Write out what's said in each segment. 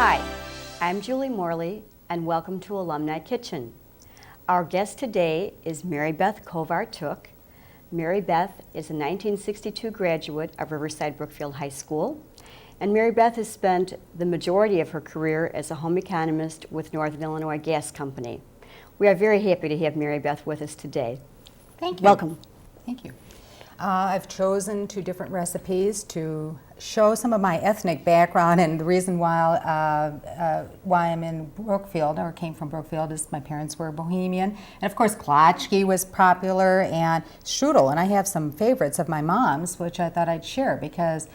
Hi, I'm Julie Morley, and welcome to Alumni Kitchen. Our guest today is Meribeth Tooke. Meribeth is a 1962 graduate of Riverside Brookfield High School, and Meribeth has spent the majority of her career as a home economist with Northern Illinois Gas Company. We are very happy to have Meribeth with us today. Thank you. Welcome. Thank you. I've chosen two different recipes to show some of my ethnic background, and the reason why I'm in Brookfield, or came from Brookfield, is my parents were Bohemian, and of course klatchki was popular, and strudel, and I have some favorites of my mom's which I thought I'd share because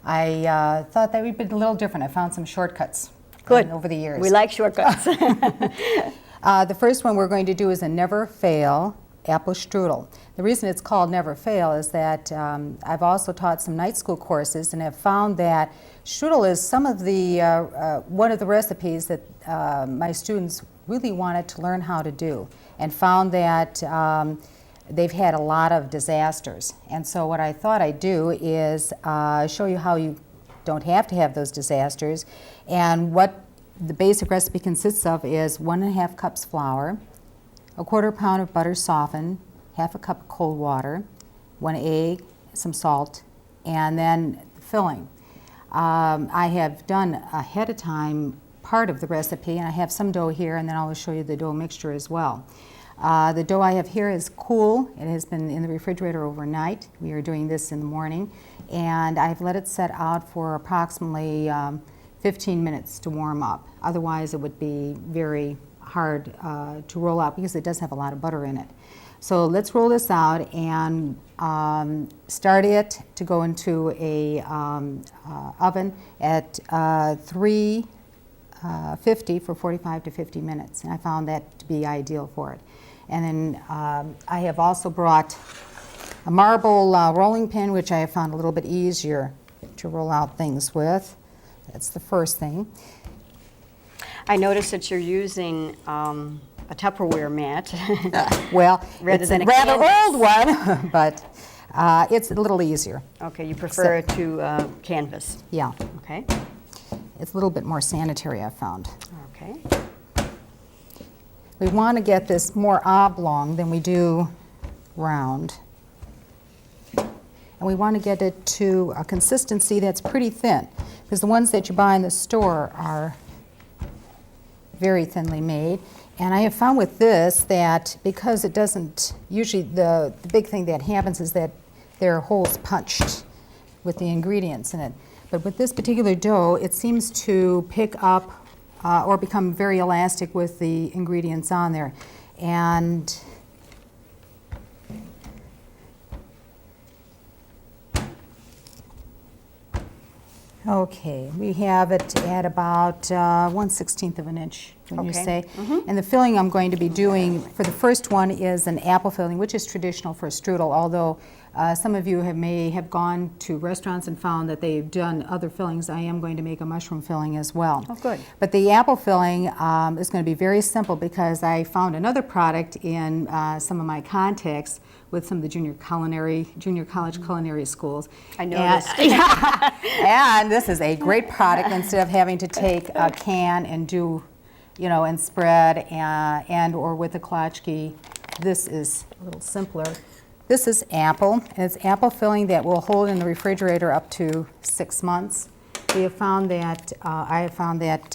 I thought that would be a little different. I found some shortcuts over the years. We like shortcuts. The first one we're going to do is a never fail apple strudel. The reason it's called Never Fail is that I've also taught some night school courses and have found that strudel is some of the one of the recipes that my students really wanted to learn how to do, and found that they've had a lot of disasters. And so what I thought I'd do is show you how you don't have to have those disasters. And what the basic recipe consists of is 1.5 cups flour, 1/4 pound of butter softened, 1/2 cup of cold water, 1 egg, some salt, and then filling. I have done ahead of time part of the recipe, and I have some dough here, and then I'll show you the dough mixture as well. The dough I have here is cool. It has been in the refrigerator overnight. We are doing this in the morning, and I've let it set out for approximately 15 minutes to warm up. Otherwise it would be very hard to roll out because it does have a lot of butter in it. So let's roll this out and start it to go into a oven at 350 for 45 to 50 minutes, and I found that to be ideal for it. And then I have also brought a marble rolling pin, which I have found a little bit easier to roll out things with. That's the first thing. I noticed that you're using a Tupperware mat. Well, rather it's than a a rather canvas. old one, but it's a little easier. Okay, you prefer it to canvas. Yeah, Okay. it's a little bit more sanitary, I've found. Okay. We want to get this more oblong than we do round. And we want to get it to a consistency that's pretty thin, because the ones that you buy in the store are very thinly made. And I have found with this that because it doesn't, usually the big thing that happens is that there are holes punched with the ingredients in it. But with this particular dough, it seems to pick up or become very elastic with the ingredients on there. And okay, we have it at about 1/16 of an inch, when you Okay. say. And the filling I'm going to be doing for the first one is an apple filling, which is traditional for strudel, although some of you may have gone to restaurants and found that they've done other fillings. I am going to make a mushroom filling as well. Oh, good. But the apple filling is going to be very simple because I found another product in some of my contacts with some of the junior college culinary schools. I noticed. And this is a great product. Instead of having to take a can and do, and spread and or with a klatchki, this is a little simpler. This is apple, and it's apple filling that will hold in the refrigerator up to 6 months. We have found that, I have found that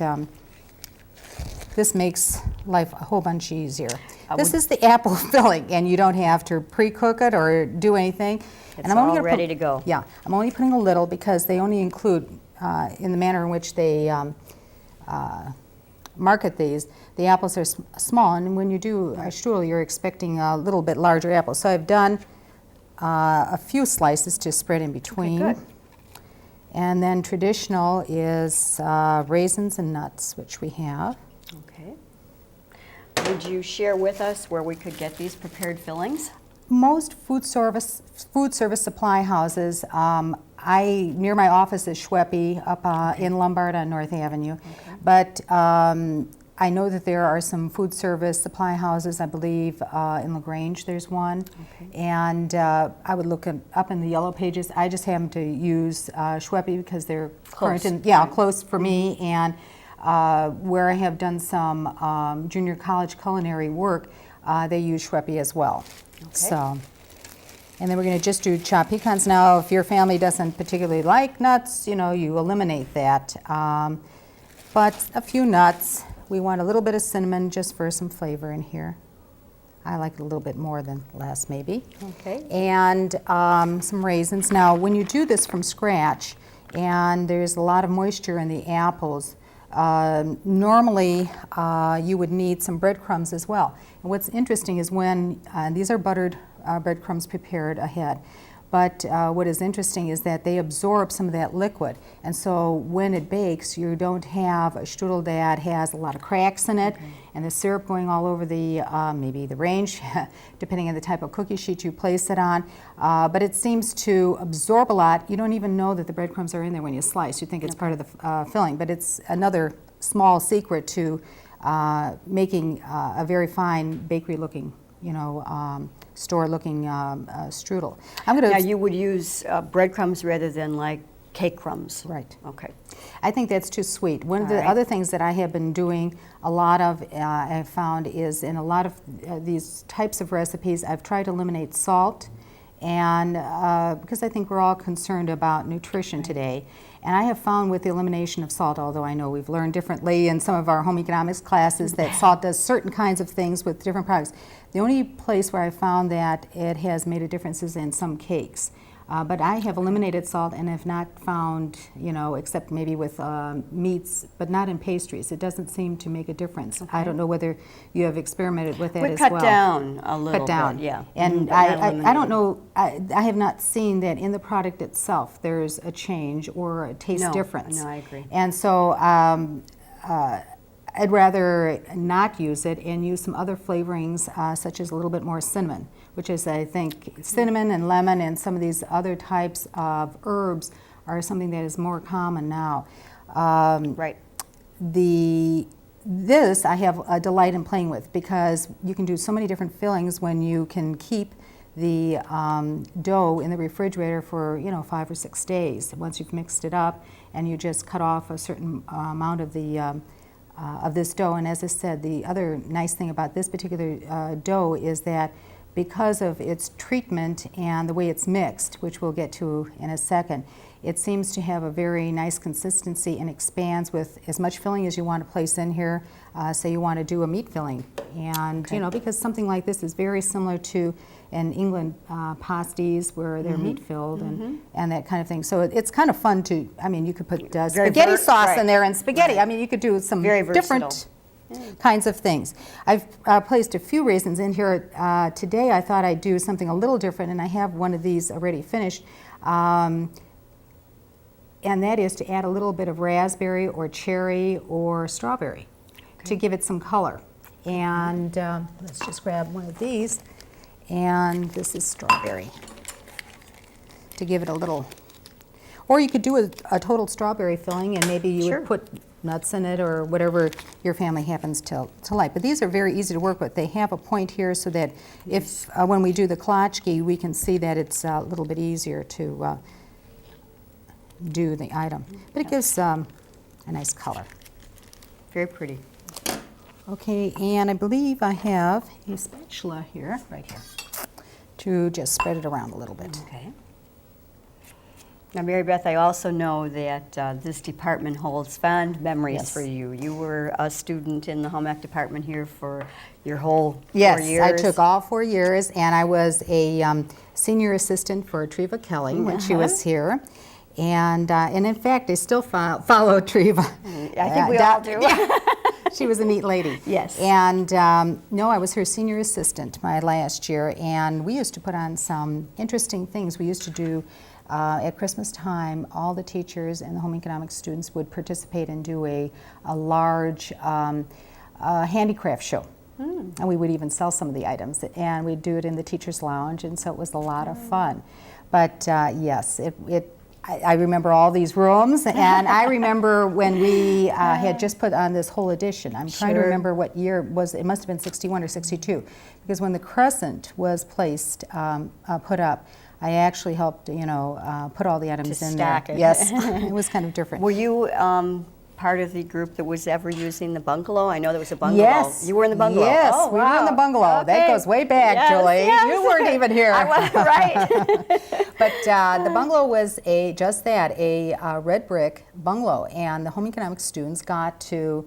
this makes life a whole bunch easier. This is the apple filling, and you don't have to pre-cook it or do anything. It's all ready to go. Yeah, I'm only putting a little because they only include, in the manner in which they market these, the apples are small, and when you do a strudel, you're expecting a little bit larger apple. So I've done a few slices to spread in between. Okay, good. And then traditional is raisins and nuts, which we have. Okay. Would you share with us where we could get these prepared fillings? Most food service supply houses, near my office is Schweppe up in Lombard on North Avenue. Okay. But I know that there are some food service supply houses, I believe in LaGrange there's one. Okay. And I would look up in the yellow pages. I just happen to use Schweppe because they're Close. close for me. And Where I have done some junior college culinary work, they use Schweppes as well. Okay. So, and then we're going to just do chopped pecans. Now, if your family doesn't particularly like nuts, you know, you eliminate that. But a few nuts. We want a little bit of cinnamon just for some flavor in here. I like it a little bit more than less, maybe. Okay. And some raisins. Now, when you do this from scratch, and there's a lot of moisture in the apples, normally you would need some breadcrumbs as well. And what's interesting is when these are buttered breadcrumbs prepared ahead. But what is interesting is that they absorb some of that liquid. And so when it bakes, you don't have a strudel that has a lot of cracks in it, and the syrup going all over the, maybe the range, depending on the type of cookie sheet you place it on. But it seems to absorb a lot. You don't even know that the breadcrumbs are in there when you slice. You think it's part of the filling, but it's another small secret to making a very fine bakery-looking, you know, store-looking strudel. Now you would use breadcrumbs rather than like cake crumbs. Right. Okay. I think that's too sweet. One of the other things that I have been doing a lot of, I've found, is in a lot of these types of recipes, I've tried to eliminate salt, and because I think we're all concerned about nutrition today. And I have found with the elimination of salt, although I know we've learned differently in some of our home economics classes that salt does certain kinds of things with different products. The only place where I found that it has made a difference is in some cakes. But I have eliminated salt and have not found, you know, except maybe with meats, but not in pastries. It doesn't seem to make a difference. I don't know whether you have experimented with that as well. We cut down a little Cut down. bit, yeah. And I don't know, I have not seen that in the product itself there's a change or a taste difference. No, I agree. And so I'd rather not use it and use some other flavorings such as a little bit more cinnamon, which is, I think, cinnamon and lemon and some of these other types of herbs are something that is more common now. Right. This I have a delight in playing with because you can do so many different fillings when you can keep the dough in the refrigerator for, you know, 5 or 6 days. Once you've mixed it up and you just cut off a certain amount of the of this dough. And as I said, the other nice thing about this particular dough is that because of its treatment and the way it's mixed, which we'll get to in a second, it seems to have a very nice consistency and expands with as much filling as you want to place in here. Say you want to do a meat filling. And, you know, because something like this is very similar to in England pasties where they're meat filled and that kind of thing. So it's kind of fun to, I mean, you could put spaghetti sauce in there and spaghetti. I mean, you could do some different kinds of things. I've placed a few raisins in here. Today I thought I'd do something a little different, and I have one of these already finished. And that is to add a little bit of raspberry or cherry or strawberry to give it some color. And let's just grab one of these. And this is strawberry to give it a little, or you could do a total strawberry filling and maybe you would put nuts in it or whatever your family happens to like. But these are very easy to work with. They have a point here so that if when we do the klatchki, we can see that it's a little bit easier to do the item. But it gives a nice color. Very pretty. Okay, and I believe I have a spatula here, right here, to just spread it around a little bit. Okay. Now, Meribeth, I also know that this department holds fond memories for you. You were a student in the home ec department here for your whole 4 years. Yes, I took all 4 years, and I was a senior assistant for Treva Kelly when she was here. And in fact, I still follow Treva. I think we all do. She was a neat lady. Yes. And no, I was her senior assistant my last year, and we used to put on some interesting things. We used to do, at Christmas time, all the teachers and the home economics students would participate and do a large handicraft show. And we would even sell some of the items, and we'd do it in the teacher's lounge, and so it was a lot of fun. But yes, I remember all these rooms, and I remember when we had just put on this whole edition. I'm trying to remember what year it was. It must have been 61 or 62, because when the crescent was placed, put up, I actually helped, put all the items in stack there. it. Yes, it was kind of different. Were you part of the group that was ever using the bungalow? I know there was a bungalow. Yes. You were in the bungalow? Yes, Oh, we were in the wow. bungalow. That Okay. goes way back, Yes, Julie. yes. You weren't even here. I was, right. But the bungalow was just that, a red brick bungalow. And the home economics students got to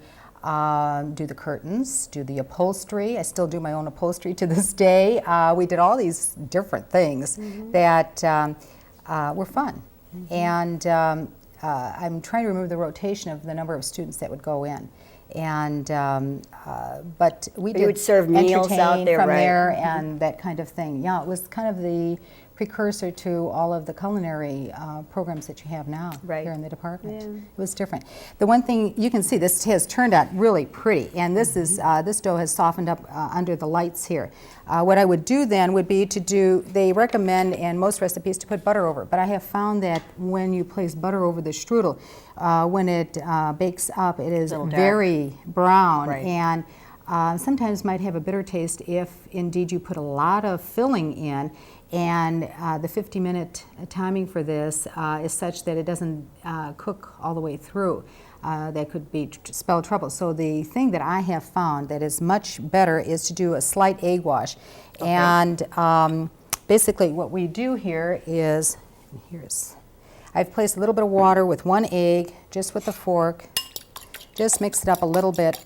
do the curtains, do the upholstery. I still do my own upholstery to this day. We did all these different things that were fun. And I'm trying to remember the rotation of the number of students that would go in. And but we You would serve meals out entertain there, from right? there and that kind of thing. Yeah, it was kind of the precursor to all of the culinary programs that you have now Right. here in the department. Yeah. It was different. The one thing you can see, this has turned out really pretty, and this is this dough has softened up under the lights here. What I would do then would be to do, they recommend in most recipes to put butter over, but I have found that when you place butter over the strudel, when it bakes up, it is Little dark. very brown, Right. and sometimes might have a bitter taste if indeed you put a lot of filling in. And the 50-minute timing for this is such that it doesn't cook all the way through. That could spell trouble. So the thing that I have found that is much better is to do a slight egg wash. Okay. And basically what we do here is, I've placed a little bit of water with 1 egg, just with a fork. Just mix it up a little bit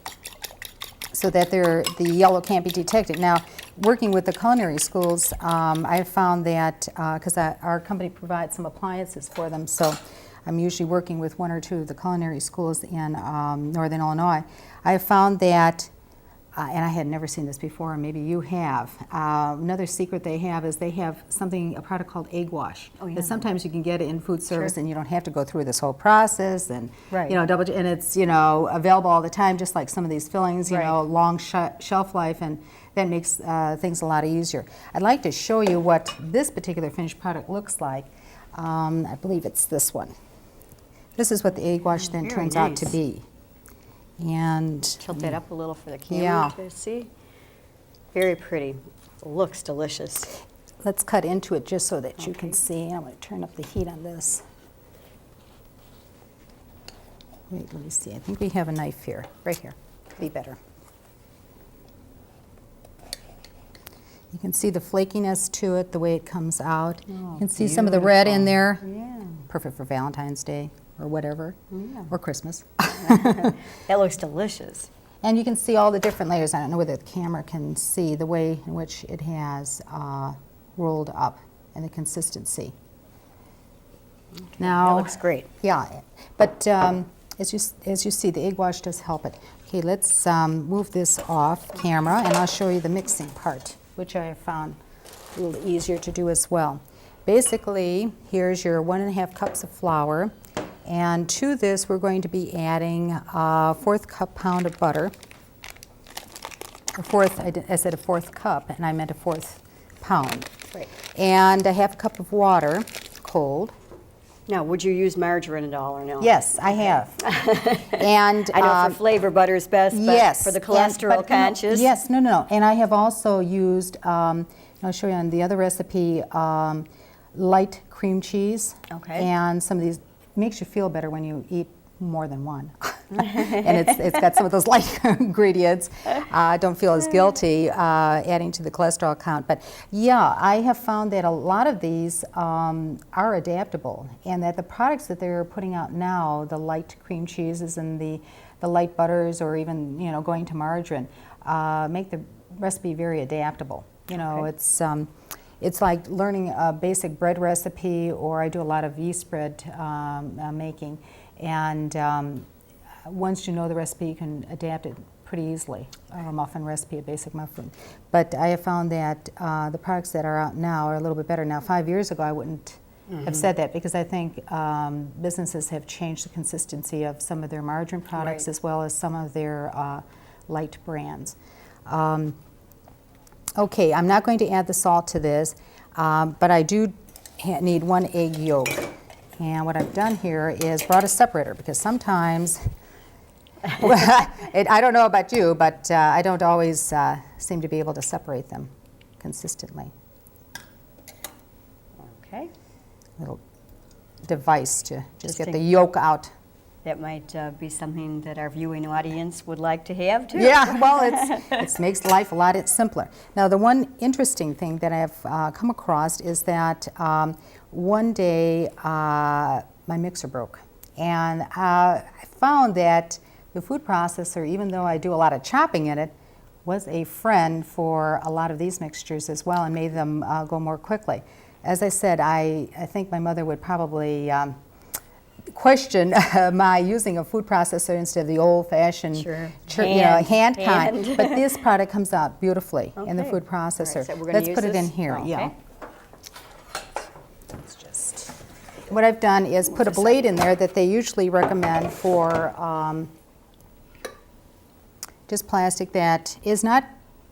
so that the yellow can't be detected. Now, working with the culinary schools, I have found that, because our company provides some appliances for them, so I'm usually working with 1 or 2 of the culinary schools in Northern Illinois. I have found that, and I had never seen this before, and maybe you have, another secret they have is they have a product called egg wash. Oh, yeah. That sometimes you can get it in food service and you don't have to go through this whole process and, Right. and it's, available all the time, just like some of these fillings, Right. long shelf life, and that makes things a lot easier. I'd like to show you what this particular finished product looks like. I believe it's this one. This is what the egg wash then Very turns out to nice. be. And Tilt that up a little for the camera Yeah. to see. Very pretty. Looks delicious. let's cut into it just so that you Okay. can see. I'm going to turn up the heat on this. Wait, let me see. I think we have a knife here. Right here. Be better. You can see the flakiness to it, the way it comes out. Oh, You can see some of the red in there. Yeah. Perfect for Valentine's Day or whatever, Yeah. or Christmas. That looks delicious. And you can see all the different layers. I don't know whether the camera can see the way in which it has rolled up and the consistency. Now, That looks great. yeah, but as you see, the egg wash does help it. Okay, let's move this off camera, and I'll show you the mixing part, which I have found a little easier to do as well. Basically, here's your 1.5 cups of flour, and to this we're going to be adding a 1/4 pound of butter. I said a 1/4 cup, and I meant a 1/4 pound. Right. And a 1/2 cup of water, cold. Now, would you use margarine at all or no? Yes, I have. And I know for flavor butter is best, but yes, for the but cholesterol no, conscious. yes, no. And I have also used, I'll show you on the other recipe, light cream cheese. Okay. And some of these, makes you feel better when you eat more than one. And it's got some of those light ingredients. Don't feel as guilty adding to the cholesterol count. But yeah, I have found that a lot of these are adaptable, and that the products that they're putting out now, the light cream cheeses and the light butters, or even going to margarine, make the recipe very adaptable. Okay. It's like learning a basic bread recipe, or I do a lot of yeast bread making, and once you know the recipe, you can adapt it pretty easily. A muffin recipe, a basic muffin. But I have found that the products that are out now are a little bit better. Now, 5 years ago, I wouldn't have said that, because I think businesses have changed the consistency of some of their margarine products, Right. as well as some of their light brands. Okay, I'm not going to add the salt to this, but I do need 1 egg yolk. And what I've done here is brought a separator, because sometimes, I don't know about you, but I don't always seem to be able to separate them consistently. Okay. Little device to just get the Interesting. yolk out That might be something that our viewing audience would like to have too. Yeah, well, it makes life a lot simpler. Now, the one interesting thing that I've come across is that one day my mixer broke. And I found that the food processor, even though I do a lot of chopping in it, was a friend for a lot of these mixtures as well and made them go more quickly. As I said, I think my mother would probably question my using a food processor instead of the old-fashioned hand kind. But this product comes out beautifully in the food processor. Right, so we're Let's use put it this? in here. Okay. Yeah. Let's just. What I've done is put a blade in there that they usually recommend for just plastic that is not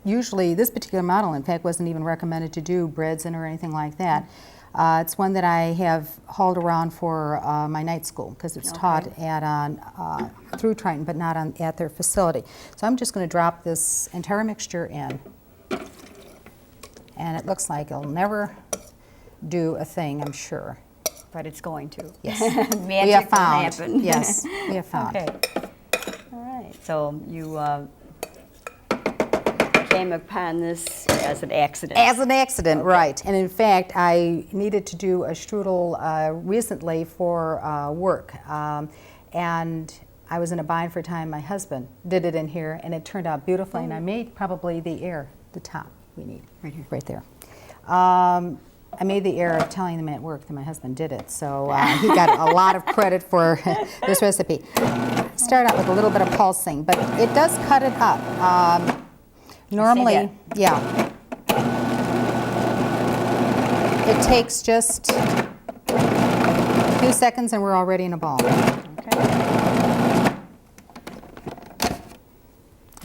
usually, this particular model in fact wasn't even recommended to do breads in or anything like that. It's one that I have hauled around for my night school because it's taught at through Triton, but not at their facility. So I'm just going to drop this entire mixture in, and it looks like it'll never do a thing, I'm sure. But it's going to. Yes, Magic we have found. will happen. Yes, we have found. Okay. All right. So you came upon this as an accident. As an accident, right. And in fact, I needed to do a strudel recently for work. And I was in a bind for time. My husband did it in here, and it turned out beautifully. And I made probably the top we need. Right here. Right there. I made the error of telling them at work that my husband did it, so he got a lot of credit for this recipe. Start out with a little bit of pulsing, but it does cut it up. Normally, yeah. It takes just a few seconds and we're already in a ball. Okay.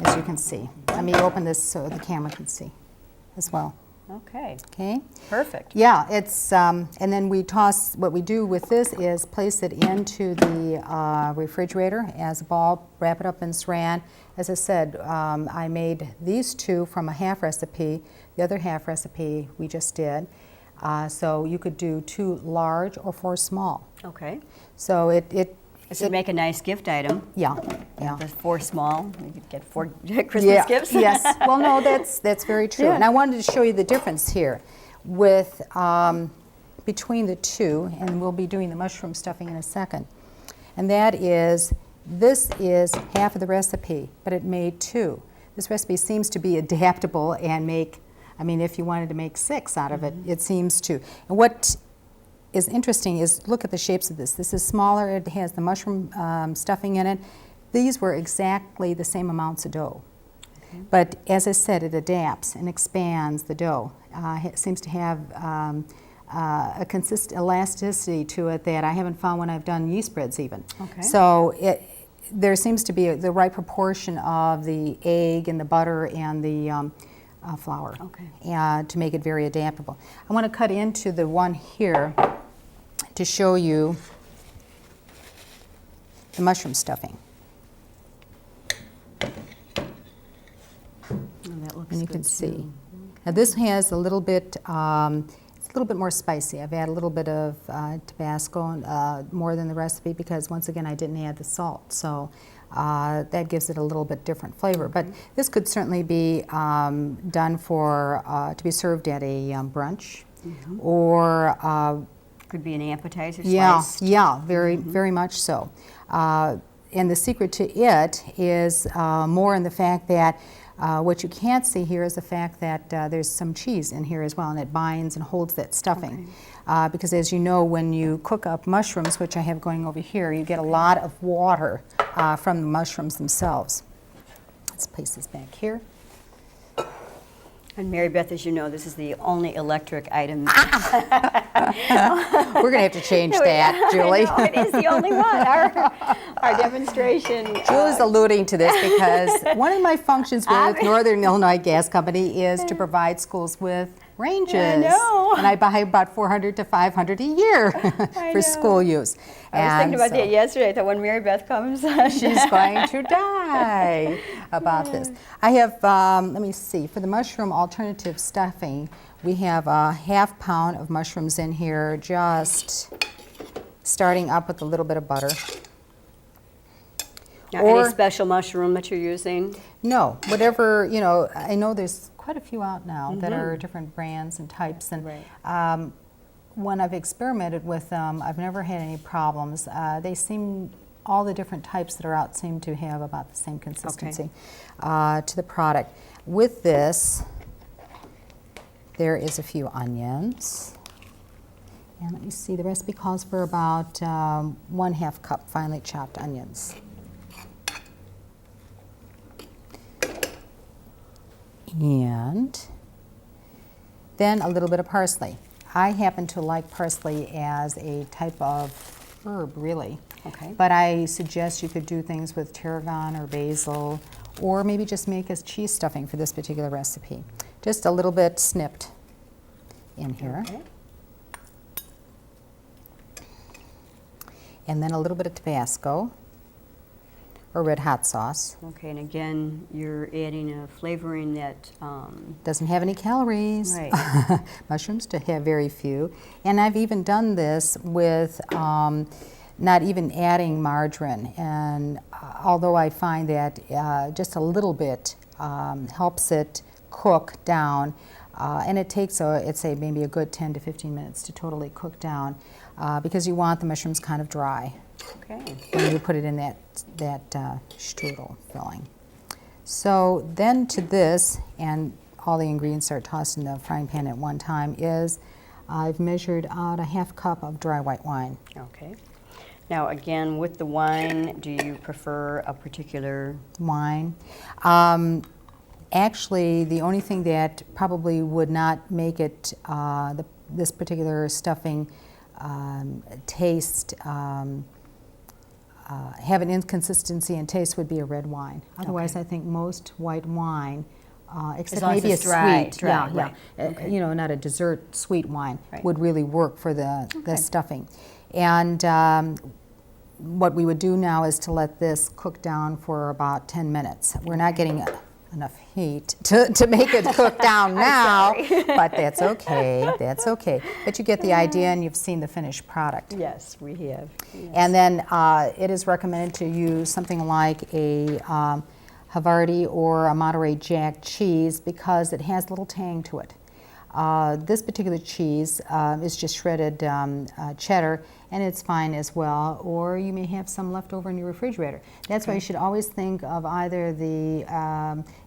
As you can see. Let me open this so the camera can see as well. Okay. Okay. Perfect. Yeah, it's and then we toss. What we do with this is place it into the refrigerator as a ball. Wrap it up in Saran. As I said, I made these two from a half recipe. The other half recipe we just did. So you could do 2 large or 4 small. Okay. So it would make a nice gift item. Yeah. The 4 small, you could get 4 Christmas gifts. Yes. Well, no, that's very true. Yeah. And I wanted to show you the difference here with between the two, and we'll be doing the mushroom stuffing in a second. And that is, this is half of the recipe, but it made 2. This recipe seems to be adaptable and make, I mean, if you wanted to make 6 out of it, it seems to. And what is interesting is look at the shapes of this. This is smaller. It has the mushroom stuffing in it. These were exactly the same amounts of dough. Okay. But as I said, it adapts and expands the dough. It seems to have a consistent elasticity to it that I haven't found when I've done yeast breads even. Okay. So there seems to be the right proportion of the egg and the butter and the flour to make it very adaptable. I want to cut into the one here to show you the mushroom stuffing. That looks and you good can see. too. Now this has a little bit, it's a little bit more spicy. I've added a little bit of Tabasco, more than the recipe, because once again I didn't add the salt. So that gives it a little bit different flavor. But this could certainly be done for to be served at a brunch, or could be an appetizer. Sliced. Yeah, very much so. And the secret to it is more in the fact that what you can't see here is the fact that there's some cheese in here as well, and it binds and holds that stuffing. Because as you know, when you cook up mushrooms, which I have going over here, you get a lot of water from the mushrooms themselves. Let's place this back here. And Meribeth, as you know, this is the only electric item. We're going to have to change that, Julie. I know, it is the only one. Our demonstration. Julie's alluding to this because one of my functions with Northern Illinois Gas Company is to provide schools with ranges. I know. And I buy about 400 to 500 a year for school use. I was thinking about that yesterday. I thought when Meribeth comes, she's going to die about this. I have, let me see, for the mushroom alternative stuffing, we have a ½ pound of mushrooms in here, just starting up with a little bit of butter. Now, any special mushroom that you're using? No, whatever, you know, I know there's quite a few out now that are different brands and types, and when I've experimented with them, I've never had any problems. They seem, all the different types that are out seem to have about the same consistency to the product. With this, there is a few onions. And let me see, the recipe calls for about 1/2 cup finely chopped onions. And then a little bit of parsley. I happen to like parsley as a type of herb, really. Okay. But I suggest you could do things with tarragon or basil, or maybe just make a cheese stuffing for this particular recipe. Just a little bit snipped in here. Okay. And then a little bit of Tabasco or red hot sauce. Okay, and again, you're adding a flavoring that Doesn't have any calories. Right. Mushrooms to have very few. And I've even done this with not even adding margarine. And although I find that just a little bit helps it cook down, and it takes, I'd say, maybe a good 10 to 15 minutes to totally cook down because you want the mushrooms kind of dry. Okay. When you put it in that strudel filling. So then to this, and all the ingredients are tossed in the frying pan at one time, is I've measured out a 1/2 cup of dry white wine. Okay. Now, again, with the wine, do you prefer a particular Wine. Actually, the only thing that probably would not make it, this particular stuffing, taste, have an inconsistency in taste would be a red wine. Otherwise, I think most white wine, except long as maybe a it's dry, sweet, dry, right. Okay. you know, not a dessert sweet wine, Right. would really work for the stuffing. And what we would do now is to let this cook down for about 10 minutes. We're not getting enough heat to make it cook down now, but that's okay, that's okay. But you get the idea and you've seen the finished product. Yes, we have. Yes. And then it is recommended to use something like a Havarti or a Monterey Jack cheese because it has a little tang to it. This particular cheese is just shredded cheddar, and it's fine as well, or you may have some left over in your refrigerator. That's why you should always think of either the,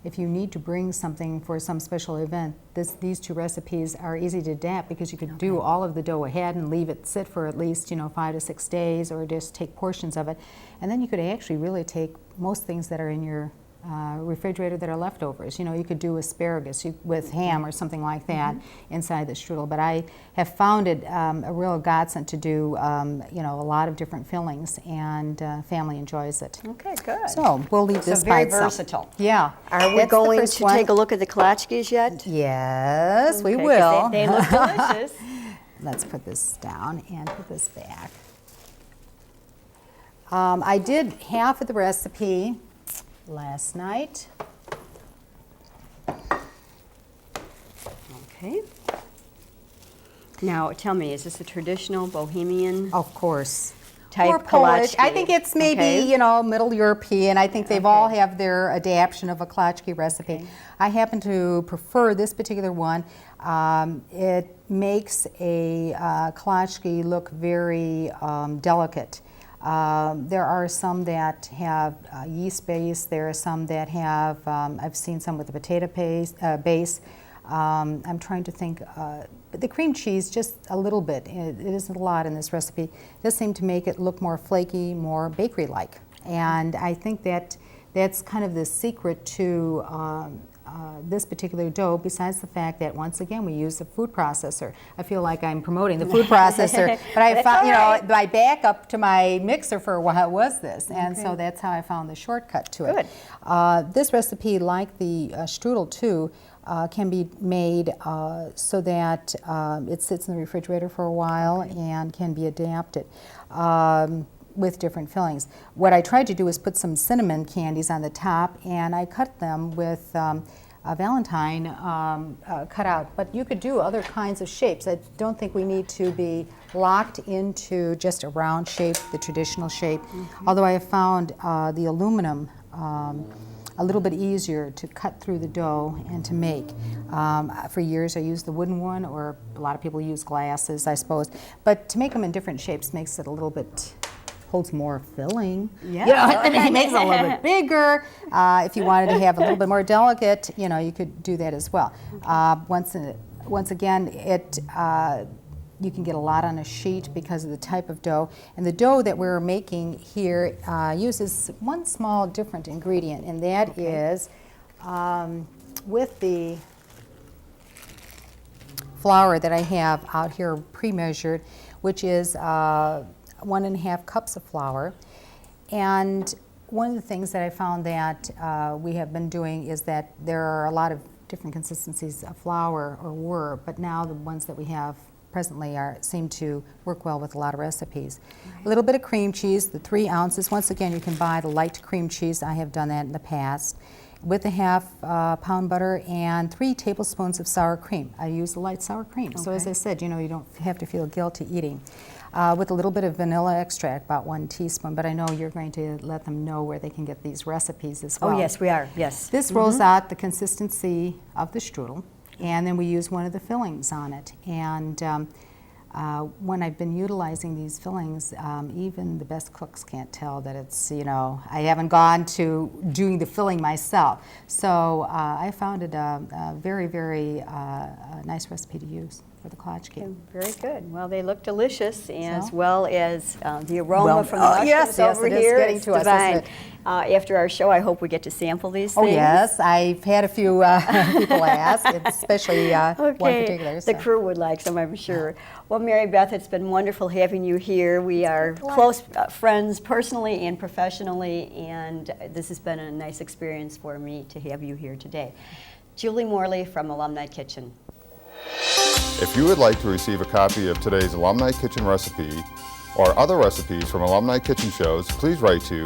if you need to bring something for some special event, these two recipes are easy to adapt because you could do all of the dough ahead and leave it sit for at least 5 to 6 days, or just take portions of it. And then you could actually really take most things that are in your refrigerator that are leftovers. You could do asparagus with ham or something like that inside the strudel. But I have found it a real godsend to do, a lot of different fillings, and family enjoys it. Okay, good. So we'll leave this by very itself. versatile. Yeah. Are we That's the going first to one. take a look at the klatschkes yet? Yes, we Okay, 'cause will. They look delicious. Let's put this down and put this back. I did half of the recipe last night. Okay. Now, tell me, is this a traditional Bohemian Of course. type Or Polish. klatschke? I think it's maybe, Okay. Middle European. I think they've all have their adaptation of a klatschke recipe. Okay. I happen to prefer this particular one. It makes a klatschke look very delicate. There are some that have yeast base. There are some that have, I've seen some with the potato base. I'm trying to think, the cream cheese, just a little bit. It isn't a lot in this recipe. Does seem to make it look more flaky, more bakery-like. And I think that's kind of the secret to this particular dough, besides the fact that, once again, we use a food processor. I feel like I'm promoting the food processor, but I found, my backup to my mixer for a while was this, and so that's how I found the shortcut to it. Good. This recipe, like the strudel too, can be made so that it sits in the refrigerator for a while and can be adapted with different fillings. What I tried to do is put some cinnamon candies on the top, and I cut them with Valentine cut out. But you could do other kinds of shapes. I don't think we need to be locked into just a round shape, the traditional shape. Although I have found the aluminum a little bit easier to cut through the dough and to make. For years I used the wooden one, or a lot of people use glasses, I suppose. But to make them in different shapes makes it a little bit, holds more filling. Yeah. You know, it makes it a little bit bigger. If you wanted to have a little bit more delicate, you know, you could do that as well. Once again, you can get a lot on a sheet because of the type of dough. And the dough that we're making here uses one small different ingredient, and that is with the flour that I have out here pre-measured, which is 1.5 cups of flour. And one of the things that I found that we have been doing is that there are a lot of different consistencies of flour, or were, but now the ones that we have presently seem to work well with a lot of recipes. Right. A little bit of cream cheese, the 3 ounces. Once again, you can buy the light cream cheese. I have done that in the past. With a half pound butter and 3 tablespoons of sour cream. I use the light sour cream. Okay. So as I said, you know, you don't have to feel guilty eating. With a little bit of vanilla extract, about 1 teaspoon, but I know you're going to let them know where they can get these recipes as well. Oh yes, we are, yes. This rolls out the consistency of the strudel, and then we use one of the fillings on it. And when I've been utilizing these fillings, even the best cooks can't tell that it's, you know, I haven't gone to doing the filling myself. So I found it a very, very nice recipe to use for the klatchkey. Okay, very good. Well, they look delicious, as well as the aroma from the mushrooms yes, over it is here. getting It's to us, divine. isn't it? After our show, I hope we get to sample these things. Oh yes, I've had a few people ask, especially one particular. The crew would like some, I'm sure. Well, Meribeth, it's been wonderful having you here. We are close friends personally and professionally, and this has been a nice experience for me to have you here today. Julie Morley from Alumni Kitchen. If you would like to receive a copy of today's Alumni Kitchen recipe or other recipes from Alumni Kitchen shows, please write to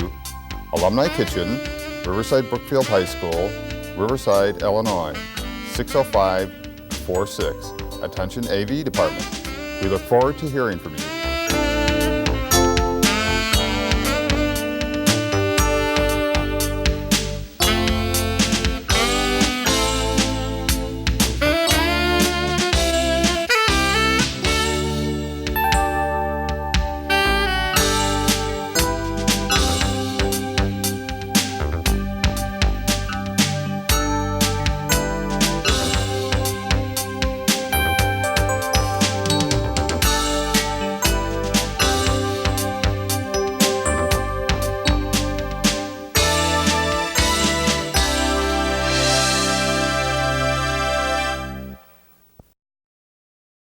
Alumni Kitchen, Riverside Brookfield High School, Riverside, Illinois, 60546. Attention AV Department. We look forward to hearing from you.